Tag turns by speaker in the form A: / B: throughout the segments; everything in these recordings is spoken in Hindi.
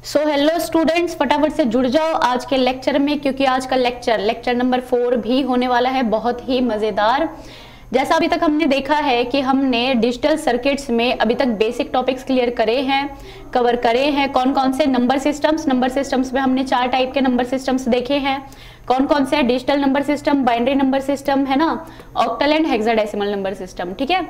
A: सो हेलो स्टूडेंट्स, फटाफट से जुड़ जाओ आज के लेक्चर में, क्योंकि आज का लेक्चर नंबर 4 भी होने वाला है, बहुत ही मजेदार। जैसा अभी तक हमने देखा है कि हमने डिजिटल सर्किट्स में अभी तक बेसिक टॉपिक्स क्लियर करे हैं, कवर करे हैं। कौन कौन से नंबर सिस्टम्स में हमने 4 टाइप के नंबर सिस्टम्स देखे हैं। कौन कौन से digital number system, binary number system है ना, octal and hexadecimal number system. ठीक है,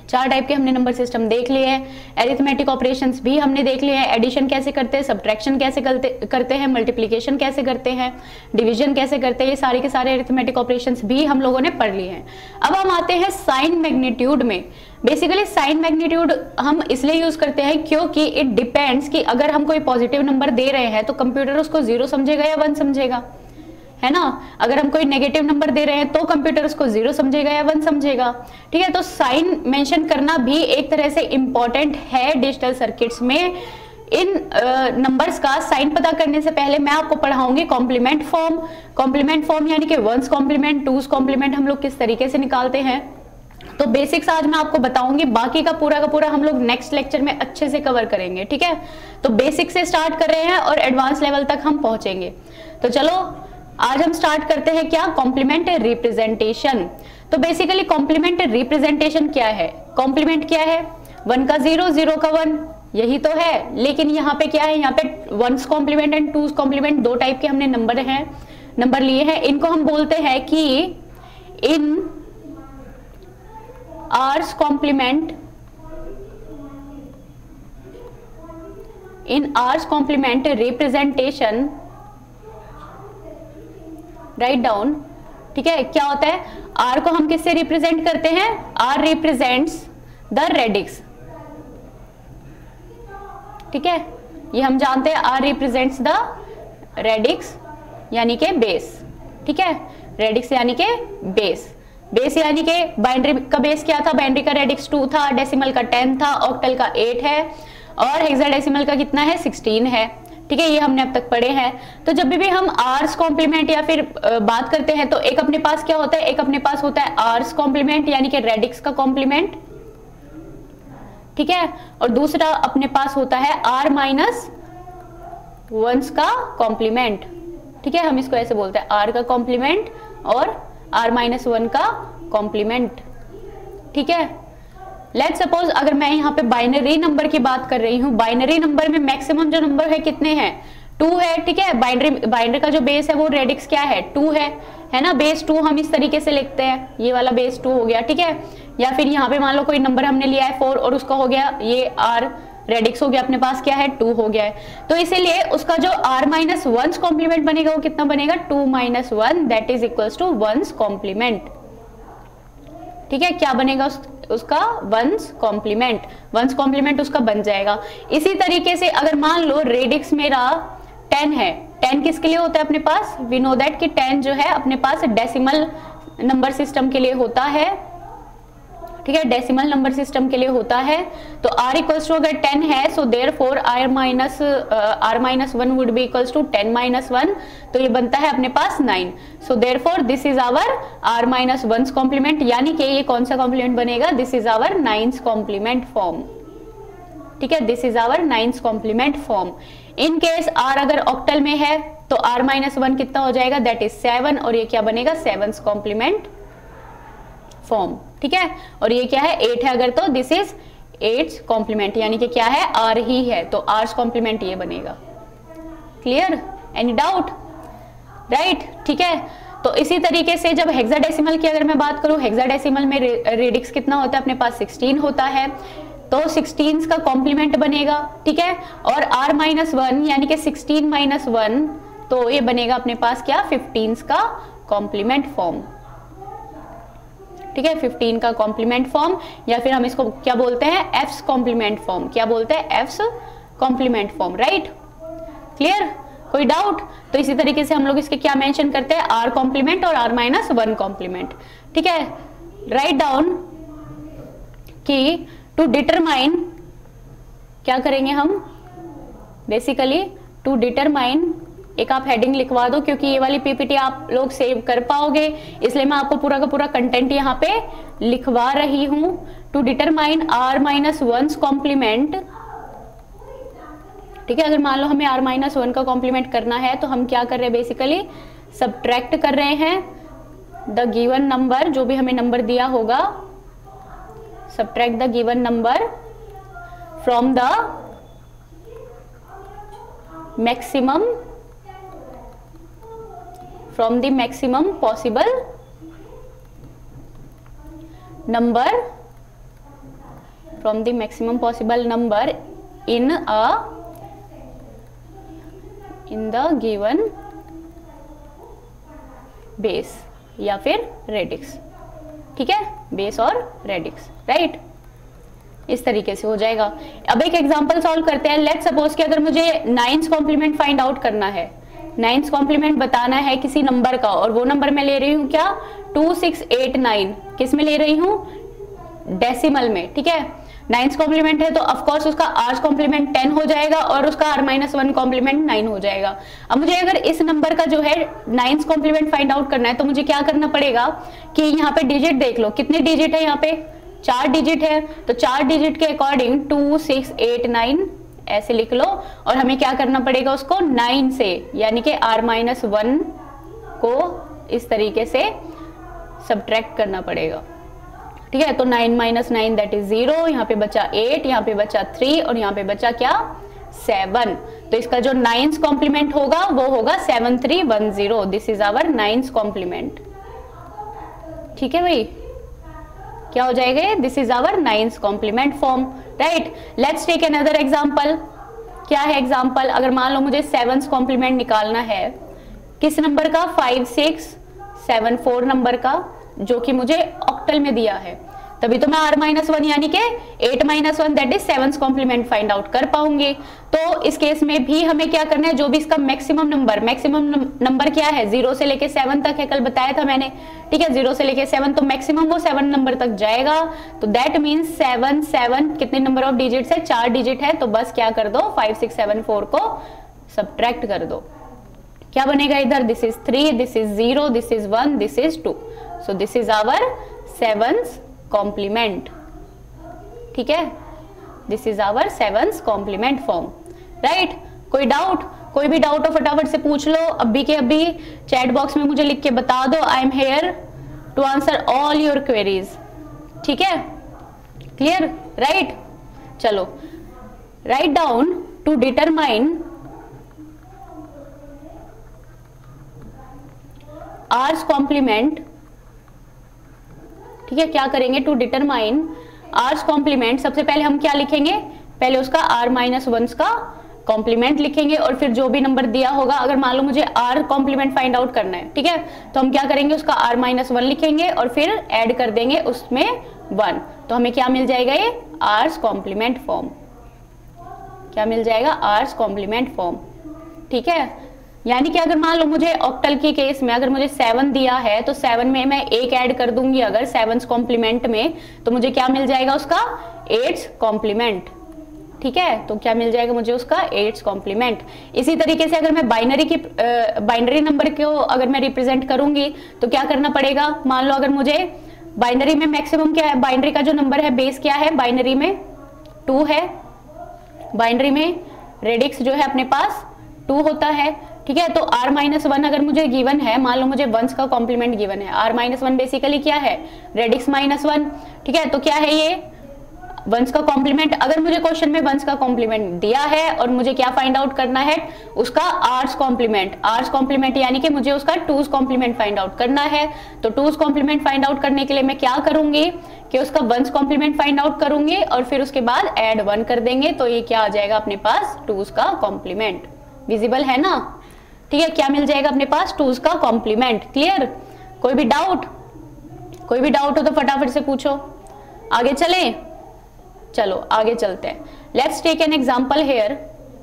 A: 4 टाइप के हमने नंबर सिस्टम देख लिए हैं। एरिथमेटिक ऑपरेशंस भी हमने देख लिए हैं, एडिशन कैसे करते हैं, सब्ट्रैक्शन कैसे करते हैं, मल्टीप्लिकेशन कैसे करते हैं, डिवीजन कैसे करते हैं, ये सारे के सारे एरिथमेटिक ऑपरेशंस भी हम लोगों ने पढ़ लिए हैं। अब हम आते हैं साइन मैग्नीट्यूड में। बेसिकली साइन मैग्नीट्यूड हम इसलिए यूज करते हैं क्योंकि इट डिपेंड्स कि अगर हम कोई पॉजिटिव नंबर दे रहे हैं तो कंप्यूटर उसको 0 समझेगा या 1 समझेगा, है ना। अगर हम कोई नेगेटिव नंबर दे रहे हैं तो कंप्यूटर उसको 0 समझेगा या 1 समझेगा। ठीक है, तो साइन मेंशन करना भी एक तरह से इंपॉर्टेंट है डिजिटल सर्किट्स में। इन नंबर्स का साइन पता करने से पहले मैं आपको पढ़ाऊंगी कॉम्प्लीमेंट फॉर्म यानी कि वंस कॉम्प्लीमेंट, टूज कॉम्प्लीमेंट हम लोग किस तरीके से निकालते हैं। तो बेसिक्स आज मैं आपको बताऊंगी, बाकी का पूरा हम लोग नेक्स्ट लेक्चर में अच्छे से कवर करेंगे। ठीक है, तो बेसिक से स्टार्ट कर रहे हैं और एडवांस लेवल तक हम पहुंचेंगे। तो चलो आज हम स्टार्ट करते हैं क्या, कॉम्प्लीमेंट रिप्रेजेंटेशन। तो बेसिकली कॉम्प्लीमेंट रिप्रेजेंटेशन क्या है, कॉम्प्लीमेंट क्या है, 1 का 0, 0 का 1, यही तो है। लेकिन यहाँ पे क्या है, यहाँ पे one's complement and two's complement 2 type के हमने नंबर लिए हैं। इनको हम बोलते हैं कि in r's complement representation, write down. ठीक है, क्या होता है, आर को हम किससे रिप्रेजेंट करते हैं, आर रिप्रेजेंट्स द रेडिक्स। ठीक है, ये हम जानते हैं, आर रिप्रेजेंट्स द रेडिक्स यानी के बेस। ठीक है, रेडिक्स यानी के बेस यानी के बाइनरी का बेस क्या था, बाइनरी का रेडिक्स 2 था, डेसिमल का 10 था, ऑक्टल का 8 है और हेक्साडेसिमल का कितना है, 16 है। ठीक है, ये हमने अब तक पढ़े हैं। तो जब भी हम आर्स कॉम्प्लीमेंट या फिर बात करते हैं तो एक अपने पास क्या होता है, एक अपने पास होता है आर्स कॉम्प्लीमेंट यानी कि रेडिक्स का कॉम्प्लीमेंट। ठीक है, और दूसरा अपने पास होता है आर माइनस वंस का कॉम्प्लीमेंट। ठीक है, हम इसको ऐसे बोलते हैं, आर का कॉम्प्लीमेंट और आर माइनस 1 का कॉम्प्लीमेंट। ठीक है, लेट सपोज अगर मैं यहाँ पे बाइनरी नंबर की बात कर रही हूँ, बाइनरी नंबर में मैक्सिमम जो नंबर है कितने हैं, 2 है। ठीक है, बाइनरी का जो बेस है वो रेडिक्स क्या है, 2 है ना, बेस 2 हम इस तरीके से लिखते हैं, ये वाला बेस 2 हो गया। ठीक है, या फिर यहाँ पे मान लो कोई नंबर हमने लिया है 4 और उसका हो गया ये आर रेडिक्स हो गया, अपने पास क्या है 2 हो गया है। तो इसीलिए उसका जो आर माइनस 1 कॉम्प्लीमेंट बनेगा वो कितना बनेगा, 2 minus 1 that is equals to 1 complement. ठीक है, क्या बनेगा उसका, वंस कॉम्प्लीमेंट उसका बन जाएगा। इसी तरीके से अगर मान लो रेडिक्स मेरा 10 है, 10 किसके लिए होता है अपने पास, वी नो दैट कि 10 जो है अपने पास डेसिमल नंबर सिस्टम के लिए होता है। ठीक है, डेसिमल नंबर सिस्टम के लिए होता है। तो r इक्वल्स टू अगर 10 है, so therefore r minus 1 would be equals to 10 minus 1, तो ये बनता है अपने पास 9। So therefore this is our r minus 1 complement, यानी कि ये कौन सा कॉम्प्लीमेंट बनेगा, this is our 9th complement form. ठीक है, this is our 9th complement form. In case r अगर ऑक्टल में है तो r माइनस 1 कितना हो जाएगा, दैट इज 7, और ये क्या बनेगा, 7th कॉम्प्लीमेंट फॉर्म। ठीक है, और ये क्या है, 8 है अगर, तो दिस इज 8th कॉम्प्लीमेंट, यानी कि क्या है, आर ही है, तो आर्स कॉम्प्लीमेंट ये बनेगा। Clear, any doubt, right. ठीक है, तो इसी तरीके से जब हेक्साडेसिमल की अगर मैं बात करूं, हेक्साडेसिमल में रेडिक्स कितना होता है अपने पास, 16 होता है, तो 16 का कॉम्प्लीमेंट बनेगा। ठीक है, और आर माइनस 1 यानी कि 16 माइनस 1, तो ये बनेगा अपने पास क्या, 15 का कॉम्प्लीमेंट फॉर्म। ठीक है, 15 का कॉम्प्लीमेंट फॉर्म, या फिर हम इसको क्या बोलते हैं, एफ्स कॉम्प्लीमेंट फॉर्म। क्या बोलते हैं, F's complement form, right. Clear, कोई डाउट। तो इसी तरीके से हम लोग इसके क्या मेंशन करते हैं, आर कॉम्प्लीमेंट और आर माइनस 1 कॉम्प्लीमेंट। ठीक है, राइट डाउन कि टू डिटरमाइन, क्या करेंगे हम, बेसिकली टू डिटरमाइन, एक आप हेडिंग लिखवा दो क्योंकि ये वाली पीपीटी आप लोग सेव कर पाओगे, इसलिए मैं आपको पूरा का पूरा कंटेंट यहाँ पे लिखवा रही हूँ। To determine r minus 1 complement ठीक है, अगर मान लो हमें r-1 का कॉम्प्लीमेंट करना है तो हम क्या कर रहे हैं, बेसिकली सब्ट्रैक्ट कर रहे हैं द गिवन नंबर, जो भी हमें नंबर दिया होगा, subtract the given number from the maximum possible number from the maximum possible number in the given base या फिर रेडिक्स। ठीक है, बेस और रेडिक्स, राइट। इस तरीके से हो जाएगा। अब एक एग्जांपल सॉल्व करते हैं। लेट्स सपोज कि अगर मुझे 9th कॉम्प्लीमेंट फाइंड आउट करना है, 9th कॉम्प्लीमेंट बताना है किसी नंबर का, और वो नंबर मैं ले रही हूँ क्या, 2689। किस में ले रही हूँ, डेसिमल में। ठीक है, 9th कॉम्प्लीमेंट है तो ऑफ कोर्स उसका r कॉम्प्लीमेंट 10 हो जाएगा और उसका r-1 कॉम्प्लीमेंट 9 हो जाएगा। अब मुझे अगर इस नंबर का जो है 9th कॉम्प्लीमेंट फाइंड आउट करना है तो मुझे क्या करना पड़ेगा कि यहाँ पे डिजिट देख लो, कितने डिजिट है, यहाँ पे 4 डिजिट है, तो 4 डिजिट के अकॉर्डिंग 2689 ऐसे लिख लो, और हमें क्या करना पड़ेगा, उसको 9 से यानी कि r-1 को इस तरीके से सब्ट्रैक्ट करना पड़ेगा। ठीक है, तो 9 - 9 दैट इज 0, यहाँ पे बचा 8, यहाँ पे बचा 3 और यहाँ पे बचा क्या, 7। तो इसका जो 9th कॉम्प्लीमेंट होगा वो होगा 7310। This is our 9th complement. ठीक है भाई, क्या हो जाएगा, this is our 9th complement form, right. Let's take another example. क्या है एग्जांपल, अगर मान लो मुझे 7th कॉम्प्लीमेंट निकालना है, किस नंबर का, 5674 नंबर का, जो कि मुझे ऑक्टल में दिया है, तभी तो मैं r-1 यानी कि 8-1 that is 7th complement find out कर पाऊंगी। तो इस केस में भी हमें क्या करना है, जो भी इसका मैक्सिमम नंबर क्या है, 0 से लेके 7 तक है, कल बताया था मैंने। ठीक है, 0 से लेके 7, तो मैक्सिमम वो 7 नंबर तक जाएगा। तो दैट मीन्स 7 कितने नंबर ऑफ डिजिट्स है, 4 डिजिट है, तो बस क्या कर दो, 5674 को सब्ट्रैक्ट कर दो। क्या बनेगा इधर, this is 3, this is 0, this is 1, this is 2। So this is our 7th complement. ठीक है, this is our 7th complement form, right. कोई डाउट, कोई भी डाउट हो फटाफट से पूछ लो, अभी के अभी चैट बॉक्स में मुझे लिख के बता दो। I am here to answer all your queries. ठीक है, क्लियर, राइट। चलो, write down to determine r's complement. ठीक है, क्या करेंगे, टू डिटरमाइन आर्स कॉम्प्लीमेंट, सबसे पहले हम क्या लिखेंगे, पहले उसका r-1 का कॉम्प्लीमेंट लिखेंगे, और फिर जो भी नंबर दिया होगा, अगर मान लो मुझे r कॉम्प्लीमेंट फाइंड आउट करना है, ठीक है, तो हम क्या करेंगे, उसका r-1 लिखेंगे और फिर ऐड कर देंगे उसमें 1, तो हमें क्या मिल जाएगा, ये आर्स कॉम्प्लीमेंट फॉर्म। क्या मिल जाएगा, आर्स कॉम्प्लीमेंट फॉर्म। ठीक है, यानी कि अगर मान लो मुझे ऑक्टल के केस में अगर मुझे 7 दिया है तो 7 में मैं 1 ऐड कर दूंगी अगर 7th कॉम्प्लीमेंट में, तो मुझे क्या मिल जाएगा, उसका 8th कॉम्प्लीमेंट। ठीक है, तो क्या मिल जाएगा मुझे, उसका 8th कॉम्प्लीमेंट। इसी तरीके से अगर मैं बाइनरी नंबर को अगर मैं रिप्रेजेंट करूंगी तो क्या करना पड़ेगा, मान लो अगर मुझे बाइनरी में मैक्सिमम क्या है, बाइनरी का जो नंबर है बेस क्या है, बाइनरी में 2 है, बाइनरी में रेडिक्स जो है अपने पास 2 होता है। ठीक है, तो r-1 अगर मुझे गिवन है, मान लो मुझे 1 का कॉम्प्लीमेंट गिवन है, r-1 बेसिकली क्या है, रेडिक्स -1। ठीक है, तो क्या है ये 1 का कॉम्प्लीमेंट। अगर मुझे क्वेश्चन में 1 का कॉम्प्लीमेंट दिया है और मुझे क्या फाइंड आउट करना है, उसका आर्स कॉम्प्लीमेंट यानी कि मुझे उसका 2's कॉम्प्लीमेंट फाइंड आउट करना है। तो 2's कॉम्प्लीमेंट फाइंड आउट करने के लिए मैं क्या करूंगी कि उसका 1's कॉम्प्लीमेंट फाइंड आउट करूंगी और फिर उसके बाद ऐड 1 कर देंगे, तो ये क्या आ जाएगा अपने पास, 2's का कॉम्प्लीमेंट। विजिबल है ना। ठीक है, क्या मिल जाएगा अपने पास, 2's का कॉम्प्लीमेंट। क्लियर, कोई भी डाउट हो तो फटाफट से पूछो। आगे चलें, चलो आगे चलते हैं। Let's take an example here,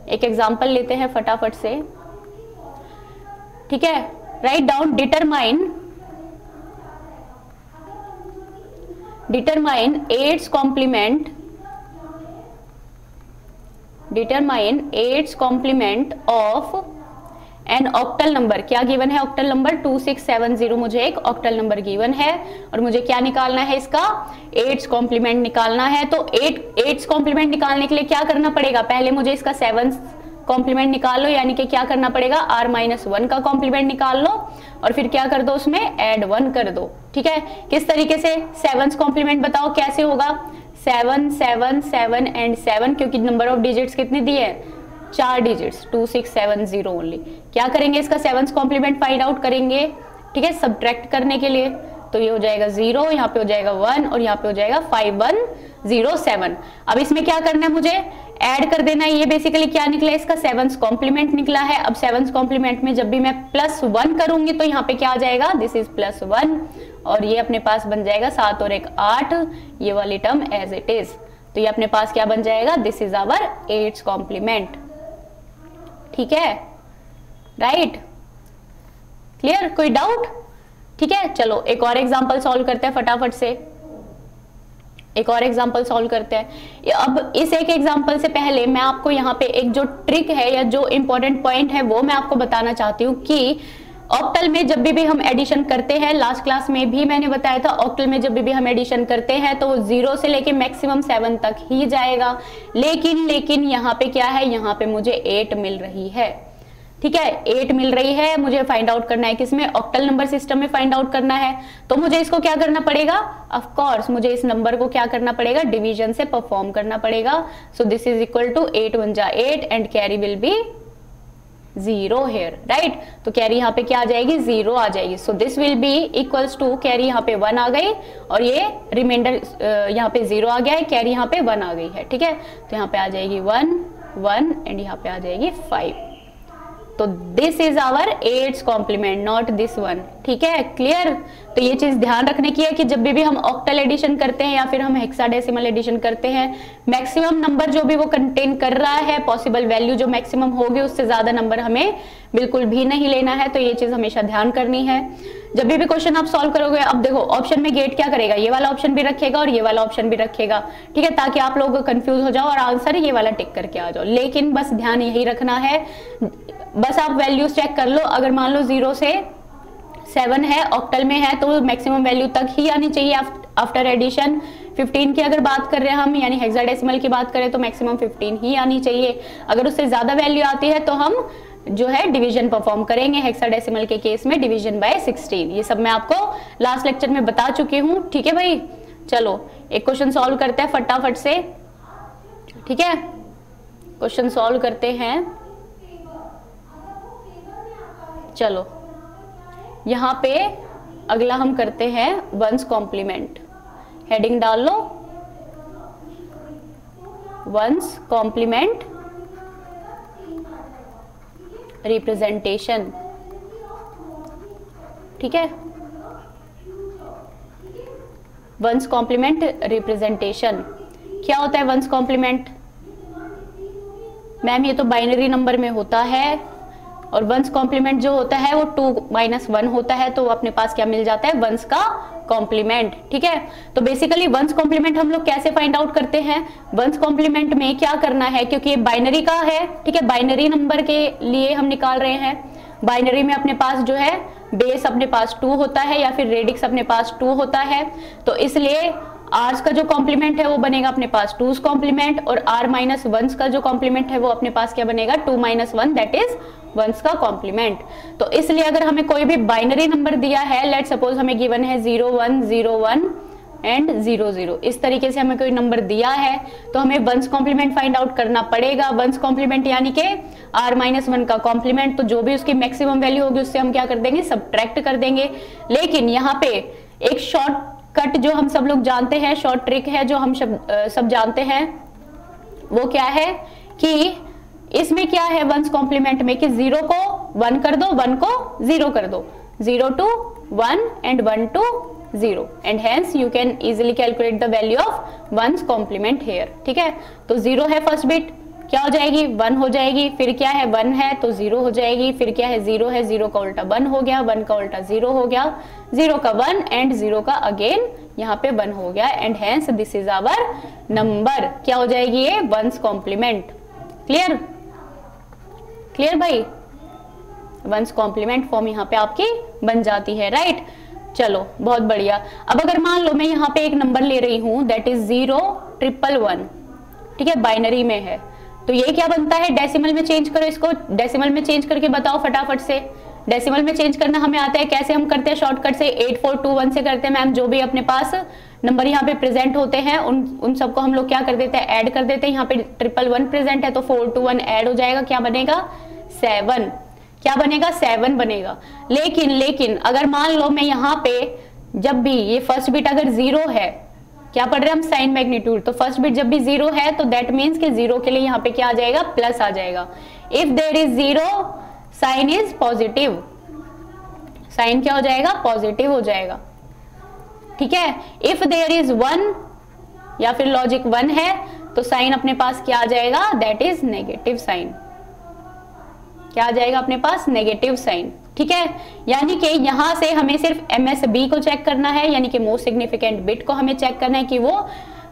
A: एक एग्जांपल लेते हैं फटाफट से। ठीक है, write down determine 8th complement of an octal number. क्या गिवन है, ऑक्टल नंबर 2670, मुझे एक ऑक्टल नंबर गिवन है और मुझे क्या निकालना है, इसका 8th कॉम्प्लीमेंट निकालना है। तो 8th कॉम्प्लीमेंट निकालने के लिए क्या करना पड़ेगा, पहले मुझे इसका 7th कॉम्प्लीमेंट निकाल लो, यानी कि क्या करना पड़ेगा, r-1 का कॉम्प्लीमेंट निकाल लो और फिर क्या कर दो, उसमें ऐड 1 कर दो। ठीक है, किस तरीके से, 7 कॉम्प्लीमेंट बताओ कैसे होगा, 7 7 7 एंड 7, क्योंकि नंबर ऑफ डिजिट्स कितने दिए हैं, 4 डिजिट्स, 2 6 7 0 ओनली। क्या करेंगे, इसका 7 कॉम्प्लीमेंट फाइंड आउट करेंगे। ठीक है, सब्ट्रैक्ट करने के लिए, तो ये हो जाएगा 0, यहाँ पे हो जाएगा 1 और यहाँ पे हो जाएगा 5107। अब इसमें क्या करना है, मुझे ऐड कर देना है। ये बेसिकली क्या निकला, इसका 7 कॉम्प्लीमेंट निकला है। अब 7 कॉम्प्लीमेंट में जब भी मैं +1 करूंगी तो यहाँ पे क्या आ जाएगा, दिस इज +1 और ये अपने पास बन जाएगा 7 और 1 8, ये वाली टर्म एज इट इज। तो ये अपने पास क्या बन जाएगा, दिस इज आवर 8 कॉम्प्लीमेंट। ठीक है, राइट, क्लियर, कोई डाउट। ठीक है, चलो एक और एग्जांपल सॉल्व करते हैं फटाफट से, एक और एग्जांपल सॉल्व करते हैं। अब इस एक एग्जांपल से पहले मैं आपको यहाँ पे एक जो ट्रिक है या जो इंपॉर्टेंट पॉइंट है वो मैं आपको बताना चाहती हूँ कि ऑक्टल में जब भी हम एडिशन करते हैं, लास्ट क्लास में भी मैंने बताया था, ऑक्टल में जब भी हम एडिशन करते हैं तो वो 0 से लेके मैक्सिमम 7 तक ही जाएगा। लेकिन यहाँ पे क्या है, यहाँ पे मुझे 8 मिल रही है। ठीक है, 8 मिल रही है, मुझे फाइंड आउट करना है किसमें, ऑक्टल नंबर सिस्टम में फाइंड आउट करना है। तो मुझे इसको क्या करना पड़ेगा, ऑफ कोर्स मुझे इस नंबर को क्या करना पड़ेगा, डिवीजन से परफॉर्म करना पड़ेगा। So this is equal to 8 1 जा 8 and carry will be 0 here, right. तो कैरी यहाँ पे क्या आ जाएगी, 0 आ जाएगी। So this will be equals to, carry यहाँ पे 1 आ गई और ये रिमाइंडर यहाँ पे 0 आ गया है, कैरी यहाँ पे 1 आ गई है। ठीक है, तो यहाँ पे आ जाएगी 1 1 एंड यहाँ पे आ जाएगी 5। तो this is our 8th complement, not this one. ठीक है, क्लियर। तो ये चीज ध्यान रखने की है कि जब भी हम ऑक्टल एडिशन करते हैं या फिर हम हेक्साडेसिमल एडिशन करते हैं, मैक्सिमम नंबर जो भी वो कंटेन कर रहा है, पॉसिबल वैल्यू जो मैक्सिमम होगी उससे ज्यादा नंबर हमें बिल्कुल भी नहीं लेना है। तो ये चीज हमेशा ध्यान करनी है जब भी क्वेश्चन आप सॉल्व करोगे। अब देखो ऑप्शन में गेट क्या करेगा, ये वाला ऑप्शन भी रखेगा और ये वाला ऑप्शन भी रखेगा। ठीक है, ताकि आप लोग कंफ्यूज हो जाओ और आंसर ये वाला टिक करके आ जाओ। लेकिन बस ध्यान यही रखना है, बस आप वैल्यूज चेक कर लो। अगर मान लो 0 से 7 है, ऑक्टल में है, तो मैक्सिमम वैल्यू तक ही आनी चाहिए आफ्टर एडिशन। 15 की अगर बात कर रहे हैं हम, यानी हेक्साडेसिमल की बात करें तो मैक्सिमम 15 ही आनी चाहिए। अगर उससे ज्यादा वैल्यू आती है तो हम जो है डिवीजन परफॉर्म करेंगे। हेक्साडेसिमल के केस में डिवीजन बाय 16। ये सब मैं आपको लास्ट लेक्चर में बता चुकी हूँ। ठीक है भाई, चलो एक क्वेश्चन सॉल्व करते हैं फटाफट से। ठीक है, क्वेश्चन सॉल्व करते हैं। चलो यहां पे अगला हम करते हैं 1's कॉम्प्लीमेंट। हेडिंग डाल लो, 1's कॉम्प्लीमेंट रिप्रेजेंटेशन। ठीक है, 1's कॉम्प्लीमेंट रिप्रेजेंटेशन क्या होता है। 1's कॉम्प्लीमेंट मैम ये तो बाइनरी नंबर में होता है और 1's कॉम्प्लीमेंट जो होता है वो 2 - 1 होता है, तो अपने पास क्या मिल जाता है, 1's का कॉम्प्लीमेंट। ठीक है, तो बेसिकली 1's कॉम्प्लीमेंट हम लोग कैसे फाइंड आउट करते हैं। 1's कॉम्प्लीमेंट में क्या करना है, क्योंकि ये बाइनरी का है, ठीक है, बाइनरी नंबर के लिए हम निकाल रहे हैं। बाइनरी में अपने पास जो है बेस अपने पास 2 होता है या फिर रेडिक्स अपने पास 2 होता है, तो इसलिए आर्स का जो कॉम्प्लीमेंट है वो बनेगा अपने पास 2's कॉम्प्लीमेंट और r-1 का जो कॉम्प्लीमेंट है वो अपने पास क्या बनेगा, 2 - 1 दैट इज 1's का कॉम्प्लीमेंट। तो इसलिए अगर हमें कोई भी बाइनरी नंबर दिया है, लेट सपोज हमें गिवन है 0 1 0 1 एंड 0 0, इस तरीके से हमें कोई नंबर दिया है तो हमें 1's कॉम्प्लीमेंट फाइंड आउट करना पड़ेगा। 1's कॉम्प्लीमेंट यानी कि r-1 का कॉम्प्लीमेंट, तो जो भी उसकी मैक्सिमम वैल्यू होगी उससे हम क्या कर देंगे, सब्ट्रैक्ट कर देंगे। लेकिन यहाँ पे एक शॉर्ट कट जो हम सब लोग जानते हैं, शॉर्ट ट्रिक है जो हम सब जानते हैं, वो क्या है कि इसमें क्या है 1's कॉम्प्लीमेंट में कि 0 को 1 कर दो, 1 को 0 कर दो, 0 to 1 and 1 to 0 and hence you can easily calculate the value of 1's complement here। ठीक है, तो 0 है फर्स्ट बिट, क्या हो जाएगी, 1 हो जाएगी। फिर क्या है, 1 है तो 0 हो जाएगी। फिर क्या है, 0 है, 0 का उल्टा 1 हो गया, 1 का उल्टा 0 हो गया, 0 का 1 एंड 0 का अगेन यहाँ पे 1 हो गया and hence this is our number. क्या हो जाएगी ये, 1's कॉम्प्लीमेंट। क्लियर, क्लियर भाई, 1's कॉम्प्लीमेंट फॉर्म यहाँ पे आपकी बन जाती है, राइट। चलो बहुत बढ़िया। अब अगर मान लो मैं यहाँ पे एक नंबर ले रही हूँ दैट इज 0 1 1 1, ठीक है, बाइनरी में है तो ये क्या बनता है, डेसिमल में चेंज करो इसको, डेसिमल में चेंज करके बताओ फटाफट से। डेसिमल में चेंज करना हमें आता है, कैसे हम करते हैं शॉर्टकट से 8421 से करते हैं मैम। जो भी अपने पास नंबर यहाँ पे प्रेजेंट होते हैं उन सबको हम लोग क्या कर देते हैं, ऐड कर देते हैं। यहाँ पे 111 प्रेजेंट है तो 421 ऐड हो जाएगा, क्या बनेगा 7, क्या बनेगा 7 बनेगा। लेकिन अगर मान लो मैं यहाँ पे जब भी ये फर्स्ट बिट अगर 0 है, क्या पढ़ रहे हैं हम, साइन मैग्नीट्यूड, तो फर्स्ट बिट जब भी 0 है तो दैट मीन्स कि 0 के लिए यहाँ पे क्या आ जाएगा, प्लस आ जाएगा। If there is 0 sign is positive, sign क्या हो जाएगा, पॉजिटिव हो जाएगा, ठीक है। इफ देयर इज 1 या फिर लॉजिक 1 है तो साइन अपने पास क्या आ जाएगा, दैट इज नेगेटिव साइन, क्या आ जाएगा अपने पास, नेगेटिव साइन, ठीक है। यानी कि यहां से हमें सिर्फ MSB को चेक करना है, यानी कि मोस्ट सिग्निफिकेंट बिट को हमें चेक करना है कि वो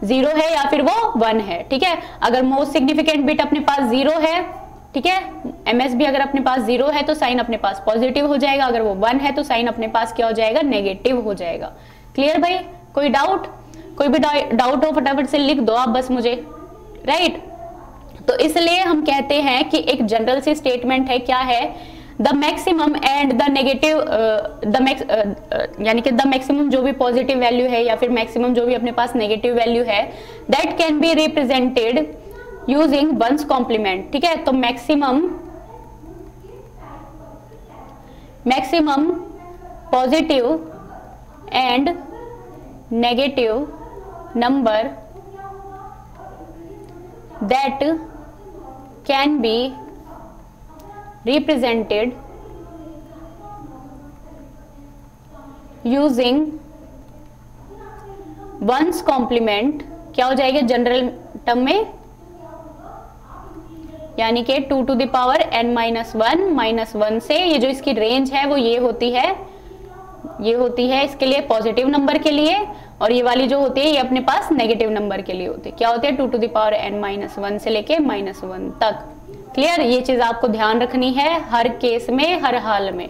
A: 0 है या फिर वो 1 है, ठीक है। अगर मोस्ट सिग्निफिकेंट बिट अपने पास 0 है, ठीक है, MSB अगर अपने पास 0 है तो साइन अपने पास पॉजिटिव हो जाएगा, अगर वो 1 है तो साइन अपने पास क्या हो जाएगा, नेगेटिव हो जाएगा। क्लियर भाई, कोई डाउट, कोई भी डाउट हो फटाफट से लिख दो आप बस मुझे, राइट। तो इसलिए हम कहते हैं कि एक जनरल सी स्टेटमेंट है, क्या है, the maximum and the negative, यानी कि द मैक्सिमम जो भी पॉजिटिव वैल्यू है या फिर मैक्सिमम जो भी अपने पास नेगेटिव वैल्यू है, that can be represented using one's complement, ठीक है। तो maximum positive and negative number that can be represented using ones complement, क्या हो जाएगा जनरल टर्म में, यानी कि 2 to the power n minus 1 से ये जो इसकी रेंज है वो ये होती है इसके लिए पॉजिटिव नंबर के लिए, और ये वाली जो होती है ये अपने पास नेगेटिव नंबर के लिए होती है, क्या होती है 2 to the power n minus 1 से लेके -1 तक। क्लियर, ये चीज आपको ध्यान रखनी है हर केस में, हर हाल में,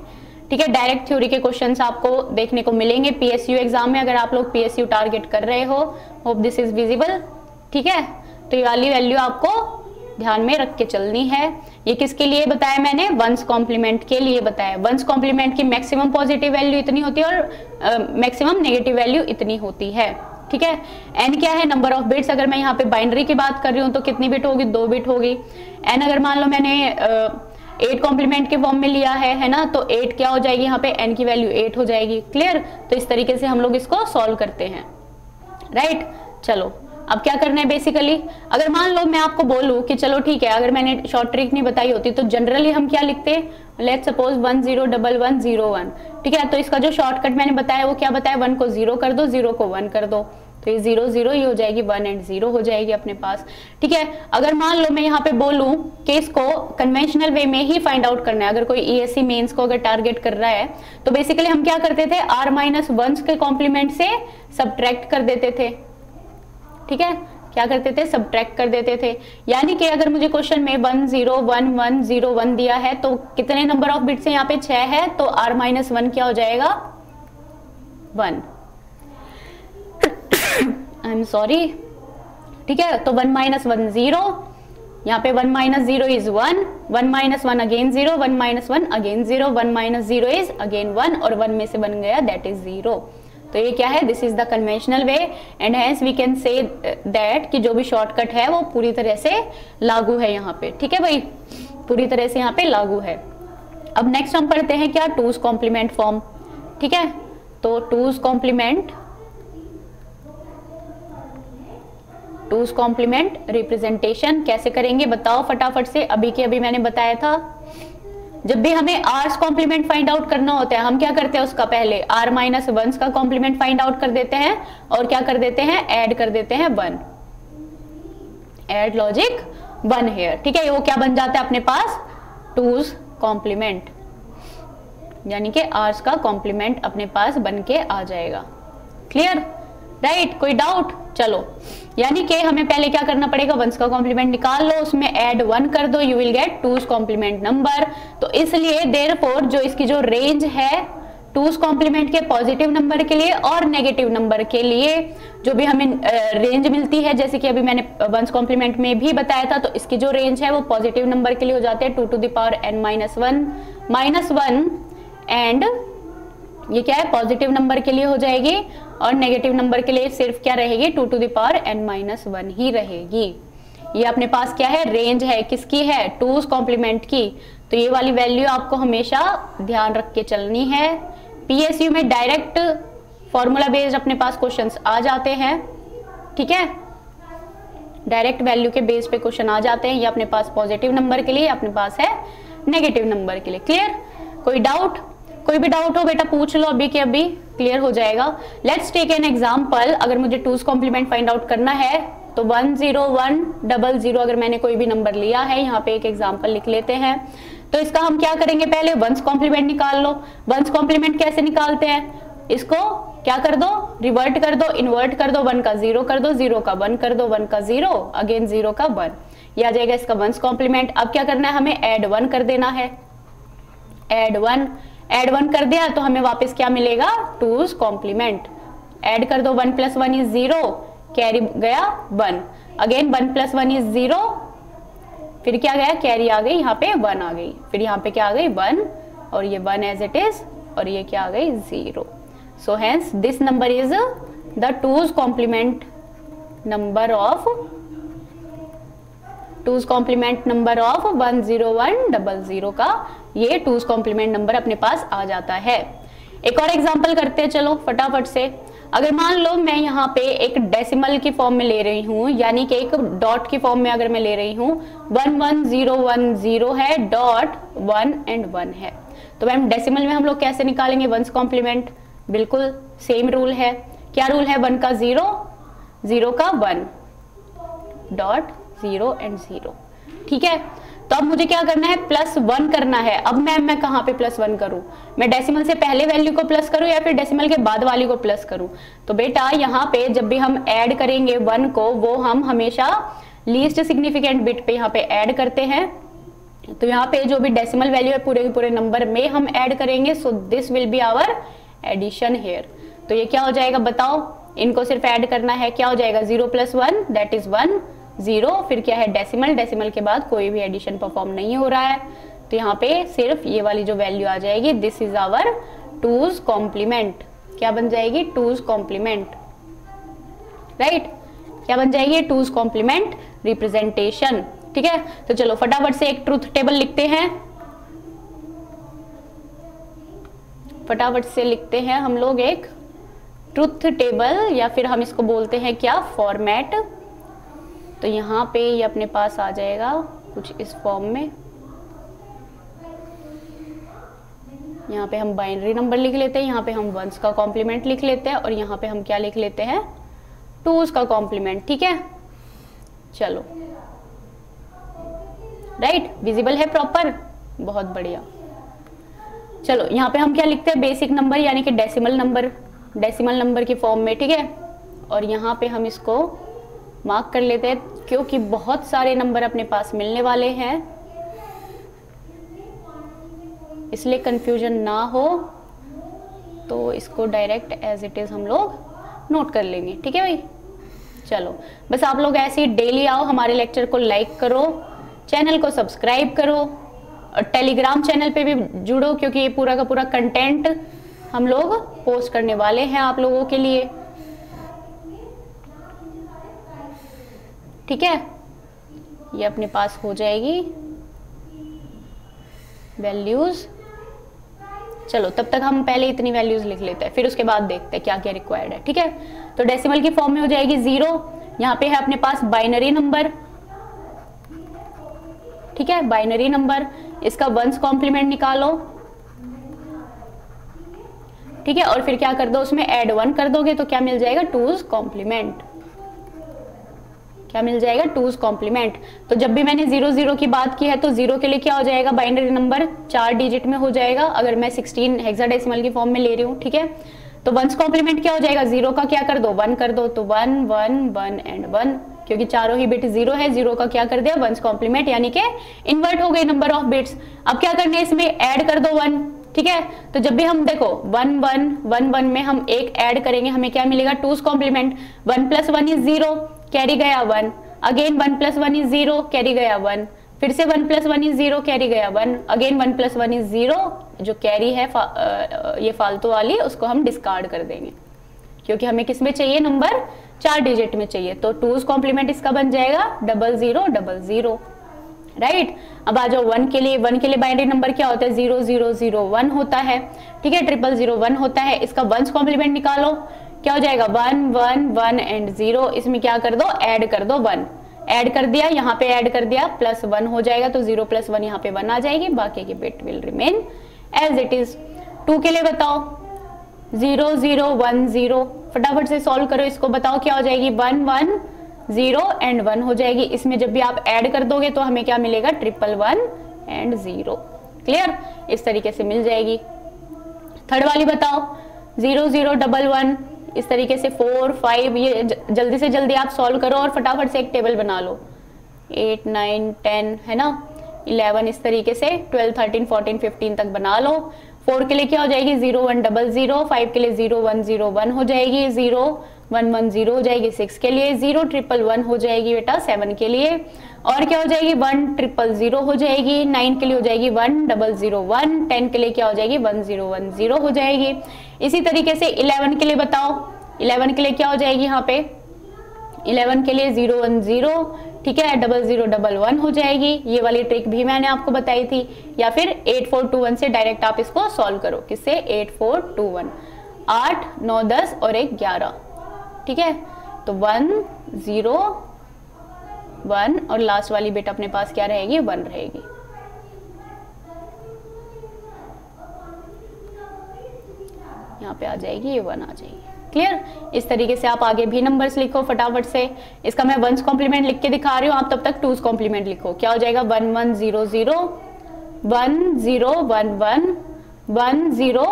A: ठीक है। डायरेक्ट थ्योरी के क्वेश्चंस आपको देखने को मिलेंगे PSU एग्जाम में, अगर आप लोग PSU टारगेट कर रहे हो, होप दिस इज विजिबल, ठीक है। तो ये वाली वैल्यू आपको ध्यान में रख के चलनी है। ये किसके लिए बताया मैंने, वंस कॉम्प्लीमेंट के लिए बताया। वंस कॉम्प्लीमेंट की मैक्सिमम पॉजिटिव वैल्यू इतनी होती है और मैक्सिमम नेगेटिव वैल्यू इतनी होती है, ठीक है। n क्या है, नंबर ऑफ बिट्स। अगर मैं यहाँ पे बाइनरी की बात कर रही हूँ तो कितनी बिट होगी, 2 बिट होगी। n अगर मान लो मैंने 8 कॉम्प्लीमेंट के फॉर्म में लिया है ना, तो 8 क्या हो जाएगी, यहाँ पे n की वैल्यू 8 हो जाएगी। क्लियर, तो इस तरीके से हम लोग इसको सॉल्व करते हैं, राइट। चलो अब क्या करना है बेसिकली, अगर मान लो मैं आपको बोलूं कि चलो ठीक है, अगर मैंने शॉर्ट ट्रिक नहीं बताई होती तो जनरली हम क्या लिखते, लेट्स सपोज 101101, ठीक है। तो इसका जो शॉर्टकट मैंने बताया वो क्या बताया, 1 को 0 कर दो, 0 को 1 कर दो, तो ये 0 0 ही हो जाएगी, 1 एंड 0 हो जाएगी अपने पास, ठीक है। अगर मान लो मैं यहाँ पे बोलूं कि इसको कन्वेंशनल वे में ही फाइंड आउट करना है, अगर कोई ESC मेंस को अगर टारगेट कर रहा है तो बेसिकली हम क्या करते थे, r-1 के कॉम्प्लीमेंट से सब्ट्रैक्ट कर देते थे, ठीक है। क्या करते थे, सब्ट्रैक्ट कर देते थे। यानी कि अगर मुझे क्वेश्चन में 101101 दिया है तो कितने नंबर ऑफ बिट्स है, यहाँ पे 6 है, तो r-1 क्या हो जाएगा, 1। आई एम सॉरी, ठीक है। तो 1 - 1 0, यहाँ पे 1 - 0 is 1, 1 - 1 again 0, 1 - 1 again 0, 1 - 0 is again 1, और 1 में से बन गया दैट इज 0। तो ये क्या है, this is the conventional way and hence we can say that कि जो भी शॉर्टकट है वो पूरी तरह से लागू है यहाँ पे, ठीक है भाई, पूरी तरह से यहाँ पे लागू है। अब नेक्स्ट हम पढ़ते हैं क्या, 2's कॉम्प्लीमेंट फॉर्म, ठीक है। तो 2's कॉम्प्लीमेंट रिप्रेजेंटेशन कैसे करेंगे बताओ फटाफट से। अभी के अभी मैंने बताया था, जब भी हमें r's कॉम्प्लीमेंट फाइंड आउट करना होता है हम क्या करते हैं, उसका पहले r-1 का कॉम्प्लीमेंट फाइंड आउट कर देते हैं और क्या कर देते हैं, ऐड कर देते हैं 1, ऐड लॉजिक 1 हेयर, ठीक है। वो क्या बन जाता है अपने पास, 2's कॉम्प्लीमेंट, यानी कि r's का कॉम्प्लीमेंट अपने पास बन के आ जाएगा। क्लियर, राइट, कोई डाउट। चलो, यानी कि हमें पहले क्या करना पड़ेगा, 1 का कॉम्प्लीमेंट निकाल लो, उसमें ऐड 1 कर दो, you will get 2's complement number. तो इसलिए देयरफॉर जो इसकी जो रेंज है टूज कॉम्प्लीमेंट के पॉजिटिव नंबर के लिए और नेगेटिव नंबर के लिए जो भी हमें रेंज मिलती है, जैसे कि अभी मैंने वंस कॉम्प्लीमेंट में भी बताया था, तो इसकी जो रेंज है वो पॉजिटिव नंबर के लिए हो जाते हैं 2 to the power n - 1 and ये क्या है, पॉजिटिव नंबर के लिए हो जाएगी, और नेगेटिव नंबर के लिए सिर्फ क्या रहेगी, 2 to the power n - 1 ही रहेगी। ये अपने पास क्या है, रेंज है, किसकी है, टूज कॉम्प्लीमेंट की। तो ये वाली वैल्यू आपको हमेशा ध्यान रख के चलनी है। पीएसयू में डायरेक्ट फॉर्मूला बेस्ड अपने पास क्वेश्चंस आ जाते हैं, ठीक है, डायरेक्ट वैल्यू के बेस पे क्वेश्चन आ जाते हैं। ये अपने पास पॉजिटिव नंबर के लिए, अपने पास है नेगेटिव नंबर के लिए। क्लियर? कोई डाउट? कोई भी डाउट हो बेटा पूछ लो, अभी के अभी क्लियर हो जाएगा। Let's take an example. अगर मुझे टूज कॉम्प्लीमेंट फाइंड आउट करना है तो 10100 अगर मैंने कोई भी नंबर लिया है, यहाँ पे एक एग्जांपल लिख लेते हैं। तो इसका हम क्या करेंगे, पहले वंस कॉम्प्लीमेंट निकाल लो। वंस कॉम्प्लीमेंट कैसे निकालते हैं, इसको क्या कर दो, रिवर्ट कर दो, इन्वर्ट कर दो, 1 का 0 कर दो, 0 का 1 कर दो, 1 का 0, अगेन 0 का 1, ये आ जाएगा इसका वंस कॉम्प्लीमेंट। अब क्या करना है, हमें ऐड 1 कर देना है। ऐड 1 कर दिया तो हमें वापस क्या मिलेगा, टूज कॉम्प्लीमेंट। ऐड कर दो, 1 + 1 = 0, कैरी गया 1, अगेन 1 + 1 = 0, फिर क्या गया, कैरी आ गई, यहाँ पे 1 आ गई, फिर यहाँ पे क्या आ गई 1, और ये 1 एज इट इज, और ये क्या आ गई 0। So hence this number is the two's complement number of 10100 का ये टूज कॉम्प्लीमेंट नंबर अपने पास आ जाता है। एक और एग्जांपल करते हैं, चलो फटाफट से। अगर मान लो मैं यहाँ पे एक डेसिमल की फॉर्म में ले रही हूँ, यानी कि एक डॉट की फॉर्म में अगर मैं ले रही हूँ, 11010 है, डॉट 1 and 1 है, तो मैम डेसिमल में हम लोग कैसे निकालेंगे वंस कॉम्प्लीमेंट, बिल्कुल सेम रूल है। क्या रूल है, 1 का 0, 0 का 1, डॉट 0 and 0, ठीक है। तो अब मुझे क्या करना है, +1 करना है। अब मैं कहाँ पे +1 करूं, मैं डेसिमल से पहले वैल्यू को प्लस करूं या फिर डेसिमल के बाद वाली को प्लस करूं। तो बेटा यहाँ पे जब भी हम ऐड करेंगे 1 को, वो हम हमेशा लीस्ट सिग्निफिकेंट बिट पे यहाँ पे ऐड करते हैं। तो यहाँ पे जो भी डेसिमल वैल्यू है पूरे के पूरे नंबर में हम ऐड करेंगे। So this will be our addition here. तो ये क्या हो जाएगा बताओ, इनको सिर्फ ऐड करना है, क्या हो जाएगा 0 + 1 दैट इज 1, 0, फिर क्या है डेसिमल, डेसिमल के बाद कोई भी एडिशन परफॉर्म नहीं हो रहा है। तो यहाँ पे सिर्फ ये वाली जो वैल्यू आ जाएगी, this is our two's complement. क्या बन जाएगी, टूज कॉम्प्लीमेंट, राइट, क्या बन जाएगी, टूज कॉम्प्लीमेंट रिप्रेजेंटेशन, ठीक है। तो चलो फटाफट से एक ट्रूथ टेबल लिखते हैं, फटाफट से लिखते हैं हम लोग एक ट्रूथ टेबल, या फिर हम इसको बोलते हैं क्या, फॉर्मेट। तो यहाँ पे ये अपने पास आ जाएगा कुछ इस फॉर्म में। यहाँ पे हम बाइनरी नंबर लिख लेते हैं, यहाँ पे हम वंस का कॉम्प्लीमेंट लिख लेते हैं, और यहाँ पे हम क्या लिख लेते हैं, टूज का कॉम्प्लीमेंट, ठीक है। चलो राइट, विजिबल है प्रॉपर, बहुत बढ़िया। चलो यहाँ पे हम क्या लिखते हैं, बेसिक नंबर यानी कि डेसिमल नंबर की फॉर्म में, ठीक है। और यहाँ पे हम इसको मार्क कर लेते हैं, क्योंकि बहुत सारे नंबर अपने पास मिलने वाले हैं, इसलिए कंफ्यूजन ना हो, तो इसको डायरेक्ट एज इट इज हम लोग नोट कर लेंगे, ठीक है भाई। चलो बस आप लोग ऐसे ही डेली आओ, हमारे लेक्चर को लाइक करो, चैनल को सब्सक्राइब करो, और टेलीग्राम चैनल पे भी जुड़ो, क्योंकि ये पूरा का पूरा कंटेंट हम लोग पोस्ट करने वाले हैं आप लोगों के लिए, ठीक है। ये अपने पास हो जाएगी वैल्यूज। चलो तब तक हम पहले इतनी वैल्यूज लिख लेते हैं, फिर उसके बाद देखते हैं क्या क्या रिक्वायर्ड है, ठीक है। तो डेसिमल की फॉर्म में हो जाएगी 0, यहाँ पे है अपने पास बाइनरी नंबर, ठीक है, बाइनरी नंबर, इसका वंस कॉम्प्लीमेंट निकालो, ठीक है, और फिर क्या कर दो, उसमें ऐड 1 कर दोगे तो क्या मिल जाएगा, टूज कॉम्प्लीमेंट। क्या मिल जाएगा, टूज कॉम्प्लीमेंट। तो जब भी मैंने 0 की बात की है, तो 0 के लिए क्या हो जाएगा, बाइनरी नंबर 4 डिजिट में हो जाएगा, अगर मैं 16 हेक्साडेसिमल की फॉर्म में ले रही हूँ, ठीक है। तो वंस कॉम्प्लीमेंट क्या हो जाएगा, 0 का क्या कर दो, 1 कर दो, तो 1 1 1 and 1, क्योंकि चारों ही बिट 0 है, 0 का क्या कर दिया, वंस कॉम्प्लीमेंट, यानी कि इन्वर्ट हो गई नंबर ऑफ बिट्स। अब क्या करना है, इसमें ऐड कर दो 1, ठीक है। तो जब भी हम देखो 1 1 1 1 में हम एक ऐड करेंगे, हमें क्या मिलेगा, 2's कॉम्प्लीमेंट। 1 + 1 इज 0, कैरी गया 1, अगेन 1 + 1 इज 0, कैरी गया 1, फिर से 1 + 1 इज 0, कैरी गया 1, अगेन 1 + 1 इज 0। जो कैरी है ये फालतू वाली, उसको हम डिस्कार्ड कर देंगे, क्योंकि हमें किस में चाहिए, नंबर 4 डिजिट में चाहिए। तो 2's कॉम्प्लीमेंट इसका बन जाएगा 00 00, राइट। अब आ जाओ 1 के लिए। 1 के लिए बाइनरी नंबर क्या होता है, 0001 होता है, ठीक है, 0001 होता है। इसका 1's कॉम्प्लीमेंट निकालो, क्या हो जाएगा, 1 1 1 एंड 0। इसमें क्या कर दो, ऐड कर दो 1, ऐड कर दिया, यहाँ पे ऐड कर दिया, +1 हो जाएगा। तो 0 + 1 यहाँ पे 1 आ जाएगी, बाकी की bit will remain as it is. 2 के लिए बताओ, 0 0 1 0, फटाफट से सॉल्व करो इसको, बताओ क्या हो जाएगी, 1 1 0 एंड 1 हो जाएगी। इसमें जब भी आप ऐड कर दोगे तो हमें क्या मिलेगा, 1 1 एंड 0। क्लियर, इस तरीके से मिल जाएगी। थर्ड वाली बताओ, 0 0 1 1, इस तरीके से 4 5, ये जल्दी से जल्दी आप सॉल्व करो और फटाफट से एक टेबल बना लो। 8 9 10 है ना, 11, इस तरीके से 12 13 14 15 तक बना लो। 4 के लिए क्या हो जाएगी, 0 1 0 0, 5 के लिए 0 1 0 1 हो जाएगी, 0 1 1 0 हो जाएगी। 6 के लिए 0 1 1 हो जाएगी बेटा, 7 के लिए और क्या हो जाएगी, 1 0 0 हो जाएगी। 9 के लिए हो जाएगी 1 0 0 1, 10 के लिए क्या हो जाएगी, 1 0 1 0 हो जाएगी। इसी तरीके से 11 के लिए बताओ, 11 के लिए क्या हो जाएगी, यहाँ पे 11 के लिए 0 1 0, ठीक है, 0 0 1 1 हो जाएगी। ये वाली ट्रिक भी मैंने आपको बताई थी। या फिर 8 4 2 1 से डायरेक्ट आप इसको सॉल्व करो, किससे, 8 4 2 1, 8 9 10 और 1 11, ठीक है। तो 1 0 1 और लास्ट वाली बिट अपने पास क्या रहेगी, 1 रहेगी। यहाँ पे आ जाएगी, ये 1 आ जाएगी। क्लियर, इस तरीके से आप आगे भी नंबर्स लिखो फटाफट से। इसका मैं 1's कॉम्प्लीमेंट लिख के दिखा रही हूँ, आप तब तक 2's कॉम्प्लीमेंट लिखो। क्या हो जाएगा, 1 1 0 0 1 0 1 1 1 0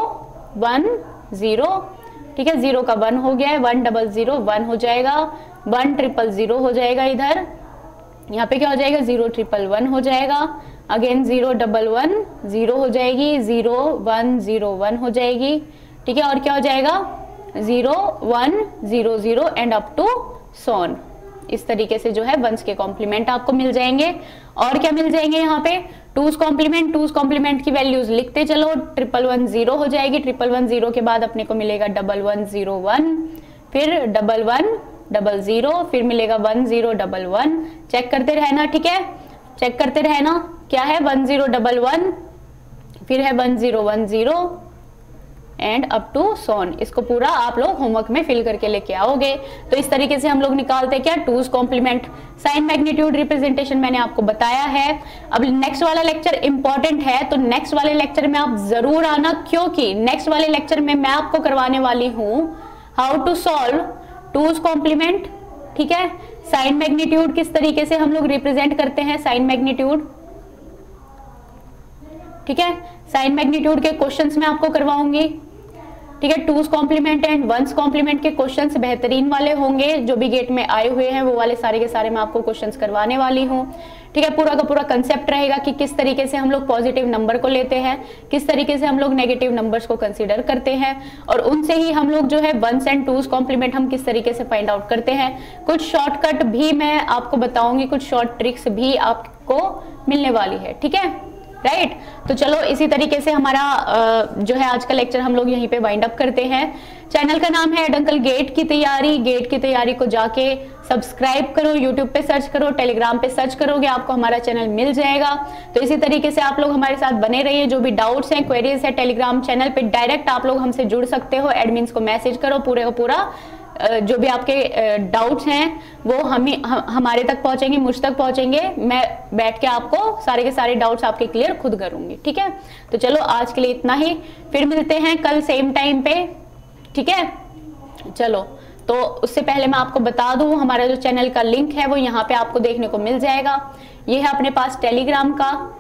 A: 1 0, ठीक है, 0 का 1 हो गया है, 1 0 0 1 हो जाएगा, 1 0 0 हो जाएगा। इधर यहाँ पे क्या हो जाएगा, 0 1 1 हो जाएगा, अगेन 0 1 1 0 हो जाएगी, 0 1 0 1 हो जाएगी, ठीक है। और क्या हो जाएगा, 0 1 0 0 एंड अप टू सोन। इस तरीके से जो है 1's के कॉम्प्लीमेंट आपको मिल जाएंगे। और क्या मिल जाएंगे यहाँ पे, 2's कॉम्प्लीमेंट। 2's कॉम्प्लीमेंट की वैल्यूज लिखते चलो, 1 1 0 हो जाएगी, 1 1 0 के बाद अपने को मिलेगा 1 1 0 1, फिर 1 1 0 0, फिर मिलेगा 1 0 1 1। चेक करते रहना, ठीक है, चेक करते रहना, क्या है, 1 0 1 1, फिर है 1 0 1 0 एंड अप टू सोन। इसको पूरा आप लोग होमवर्क में फिल करके लेके आओगे। तो इस तरीके से हम लोग निकालते हैं क्या, 2's complement. Sign magnitude representation मैंने आपको बताया है। अब नेक्स्ट वाला लेक्चर इंपॉर्टेंट है, तो नेक्स्ट वाले लेक्चर में आप जरूर आना, क्योंकि नेक्स्ट वाले लेक्चर में मैं आपको करवाने वाली हूं how to solve 2's complement, ठीक है। साइन मैग्नीट्यूड किस तरीके से हम लोग रिप्रेजेंट करते हैं, साइन मैग्नीट्यूड, ठीक है। साइन मैग्नीट्यूड के क्वेश्चंस मैं आपको करवाऊंगी, ठीक है। 2's complement and 1's complement के क्वेश्चंस बेहतरीन वाले होंगे, जो भी गेट में आए हुए हैं वो वाले सारे के सारे मैं आपको क्वेश्चंस करवाने वाली हूँ, ठीक है। पूरा का पूरा कंसेप्ट रहेगा कि किस तरीके से हम लोग पॉजिटिव नंबर को लेते हैं, किस तरीके से हम लोग नेगेटिव नंबर्स को कंसीडर करते हैं, और उनसे ही हम लोग जो है 1's एंड 2's कॉम्प्लीमेंट हम किस तरीके से फाइंड आउट करते हैं। कुछ शॉर्टकट भी मैं आपको बताऊंगी, कुछ शॉर्ट ट्रिक्स भी आपको मिलने वाली है, ठीक है, राइट। तो चलो इसी तरीके से हमारा जो है आज का लेक्चर हम लोग यहीं पे वाइंड अप करते हैं। चैनल का नाम है एडंकल गेट की तैयारी। गेट की तैयारी को जाके सब्सक्राइब करो, यूट्यूब पे सर्च करो, टेलीग्राम पे सर्च करोगे आपको हमारा चैनल मिल जाएगा। तो इसी तरीके से आप लोग हमारे साथ बने रहिए। जो भी डाउट्स हैं, क्वेरीज है, टेलीग्राम चैनल पे डायरेक्ट आप लोग हमसे जुड़ सकते हो। एडमिन्स को मैसेज करो, पूरे का पूरा जो भी आपके डाउट्स हैं वो हमारे तक पहुंचेंगे, मुझ तक पहुंचेंगे। मैं बैठ के आपको सारे के सारे डाउट्स आपके क्लियर खुद करूंगी, ठीक है। तो चलो आज के लिए इतना ही, फिर मिलते हैं कल सेम टाइम पे, ठीक है। चलो, तो उससे पहले मैं आपको बता दूं हमारा जो चैनल का लिंक है वो यहाँ पे आपको देखने को मिल जाएगा। ये है अपने पास टेलीग्राम का,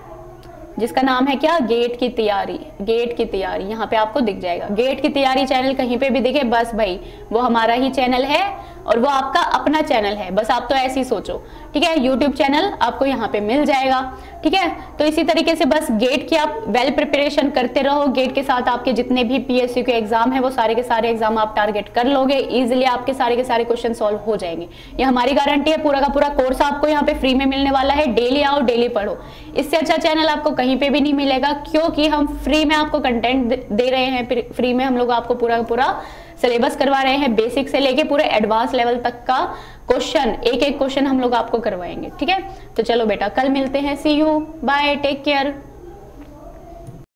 A: जिसका नाम है क्या, गेट की तैयारी। गेट की तैयारी यहाँ पे आपको दिख जाएगा। गेट की तैयारी चैनल कहीं पे भी दिखे बस भाई वो हमारा ही चैनल है। और वो आपका अपना चैनल है, बस आप तो ऐसे ही सोचो, ठीक है। यूट्यूब चैनल आपको यहाँ पे मिल जाएगा, ठीक है। तो इसी तरीके से बस गेट की आप वेल प्रिपरेशन करते रहो, गेट के साथ आपके जितने भी पीएसयू के एग्जाम है वो सारे के सारे एग्जाम आप टारगेट कर लोगे, इजिली आपके सारे के सारे क्वेश्चन सॉल्व हो जाएंगे, ये हमारी गारंटी है। पूरा का पूरा कोर्स आपको यहाँ पे फ्री में मिलने वाला है, डेली आओ डेली पढ़ो, इससे अच्छा चैनल आपको कहीं पे भी नहीं मिलेगा, क्योंकि हम फ्री में आपको कंटेंट दे रहे हैं, फ्री में हम लोग आपको पूरा का पूरा सिलेबस करवा रहे हैं, बेसिक से लेके पूरे एडवांस लेवल तक का क्वेश्चन, एक एक क्वेश्चन हम लोग आपको करवाएंगे, ठीक है। तो चलो बेटा कल मिलते हैं, सी यू, बाय, टेक केयर।